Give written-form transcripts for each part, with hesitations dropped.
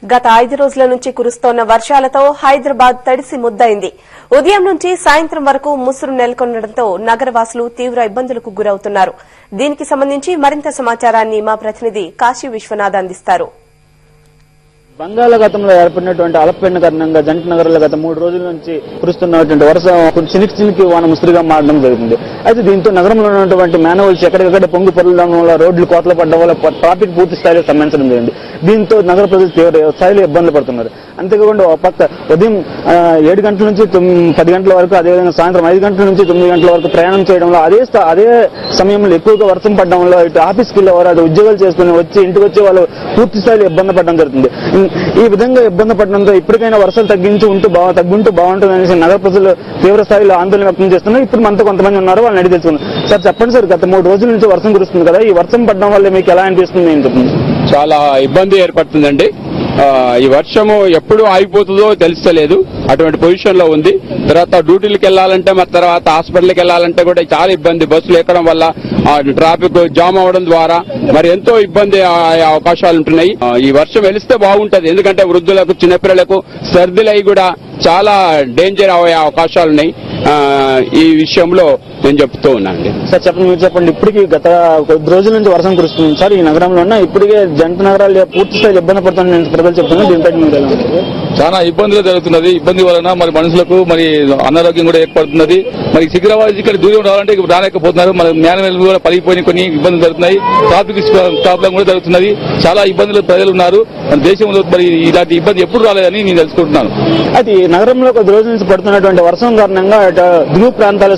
గత 5 రోజుల నుంచి కురుస్తోన్న వర్షాలతో హైదరాబాద్ తడిసి ముద్దయింది. ఉదయం నుంచి సాయంత్రం వరకు ముసురు నెలకొనడంతో నగరవాసులు తీవ్ర ఇబ్బందులకు గురవుతున్నారు. దీనికి సంబంధించి మరింత సమాచారాన్ని మా ప్రతినిధి కాశీ విశ్వనాథ్ అందిస్తారు. బంగాళాఖాతంలో ఏర్పడినటువంటి అల్పపీడన కారణంగా జంట నగరంలో గత 3 రోజుల నుంచి కురుస్తున్నటువంటి వర్షం చినికి వాన ముసురుగా మారడం జరుగుతుంది. అయితే దీంతో నగరంలో ఉన్నటువంటి మేనవల్స్ ఎక్కడికక్కడ పొంగి పొరలడం వల్ల రోడ్లు కోతలు పడడం వల్ల ట్రాఫిక్ పూర్తి స్థాయిలో స్తంభించడం జరిగింది. దీంతో నగర ప్రజలు తీవ్ర స్థాయిలో ఇబ్బందులు పడుతున్నారు. అంతేకాకుండా ఒక పక్క ఉదయం 7 గంటల నుంచి 10 గంటల వరకు, అదేవిధంగా సాయంత్రం 5 గంటల నుంచి 9 గంటల వరకు ప్రయాణం చేయడంలో అదే సమయంలో ఎక్కువగా వర్షం పడడం వల్ల ఇటు ఆఫీస్కి వెళ్ళేవారు, అటు ఉద్యోగాలు చేసుకుని వచ్చి ఇంటికి వచ్చే వాళ్ళు పూర్తి స్థాయిలో ఇబ్బంది పడడం జరుగుతుంది. ఈ విధంగా ఇబ్బంది పడడంతో ఇప్పటికైనా వర్షాలు తగ్గుంటూ బాగుంటుంది అనేసి నగర ప్రజలు తీవ్ర స్థాయిలో ఆందోళన వ్యక్తం చేస్తున్నారు. ఇప్పుడు మనతో కొంతమంది ఉన్నారు, వాళ్ళని అడిగి తెలుసుకున్నాం. సార్ చెప్పండి సార్, గత 3 రోజుల నుంచి వర్షం కురుస్తుంది కదా, ఈ వర్షం పడడం వల్ల మీకు ఎలా అనిపిస్తుంది? ఏం చెప్పండి. చాలా ఇబ్బంది ఏర్పడుతుందండి. ఈ వర్షము ఎప్పుడు ఆగిపోతుందో తెలుస్తలేదు, అటువంటి పొజిషన్ లో ఉంది. తర్వాత డ్యూటీలకు వెళ్లాలంటే, మరి తర్వాత హాస్పిటల్కి వెళ్లాలంటే కూడా చాలా ఇబ్బంది. బస్సులు ఎక్కడం వల్ల ట్రాఫిక్ జామ్ అవడం ద్వారా మరి ఎంతో ఇబ్బంది అవకాశాలు ఉంటున్నాయి. ఈ వర్షం వెలిస్తే బాగుంటది, ఎందుకంటే వృద్ధులకు, చిన్నపిల్లలకు సర్దిలు అయి కూడా చాలా డేంజర్ అయ్యే అవకాశాలు ఉన్నాయి. ఈ విషయంలో నేను చెప్తూ ఉన్నానండి. సార్ చెప్పండి, మీరు చెప్పండి. ఇప్పటికీ గత కొద్ది రోజుల నుంచి వర్షం కురుస్తుంది సార్ ఈ నగరంలో. ఇప్పటికే జంట నగరాలు పూర్తి స్థాయి ఇబ్బంది పడుతున్నాయి ప్రజలు చెప్తున్నారు. దీనిపై చాలా ఇబ్బందులు జరుగుతున్నది. ఇబ్బంది వలన మరి మనుషులకు మరి అనారోగ్యం కూడా ఏర్పడుతున్నది. మరి సికింద్రాబాద్ ఇక్కడ దూరం రావాలంటే రాలేకపోతున్నారు. మరి జ్ఞానం కూడా పలిగిపోయిన కొన్ని ఇబ్బందులు జరుగుతున్నాయి. ట్రాఫిక్ ప్రాబ్లం కూడా జరుగుతున్నది. చాలా ఇబ్బందులు ప్రజలు ఉన్నారు. మన దేశంలో మరి ఇలాంటి ఇబ్బంది ఎప్పుడు రాలేదని నేను తెలుసుకుంటున్నాను. అది నగరంలో కొద్ది రోజుల నుంచి పడుతున్నటువంటి వర్షం కారణంగా దిగువ ప్రాంతాల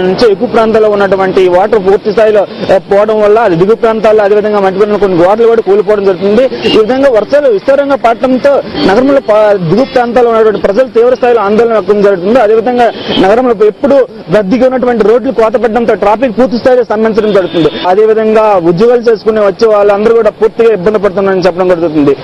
నుంచి ఎక్కువ ప్రాంతాల్లో ఉన్నటువంటి వాటర్ పూర్తి స్థాయిలో పోవడం వల్ల అది దిగువ ప్రాంతాల్లో, అదేవిధంగా మధ్యపడిన కొన్ని గోడలు కూడా కూలిపోవడం జరుగుతుంది. ఈ విధంగా వర్షాలు విస్తారంగా పడటంతో నగరంలో దిగువ ప్రాంతాల్లో ఉన్నటువంటి ప్రజలు తీవ్ర స్థాయిలో ఆందోళన వ్యక్తం జరుగుతుంది. అదేవిధంగా నగరంలో ఎప్పుడు రద్దీగా ఉన్నటువంటి రోడ్లు కోతపడడంతో ట్రాఫిక్ పూర్తి స్థాయిలో స్తంభించడం జరుగుతుంది. అదేవిధంగా ఉద్యోగాలు చేసుకుని వచ్చే వాళ్ళందరూ కూడా పూర్తిగా ఇబ్బంది పడుతున్నారని చెప్పడం జరుగుతుంది.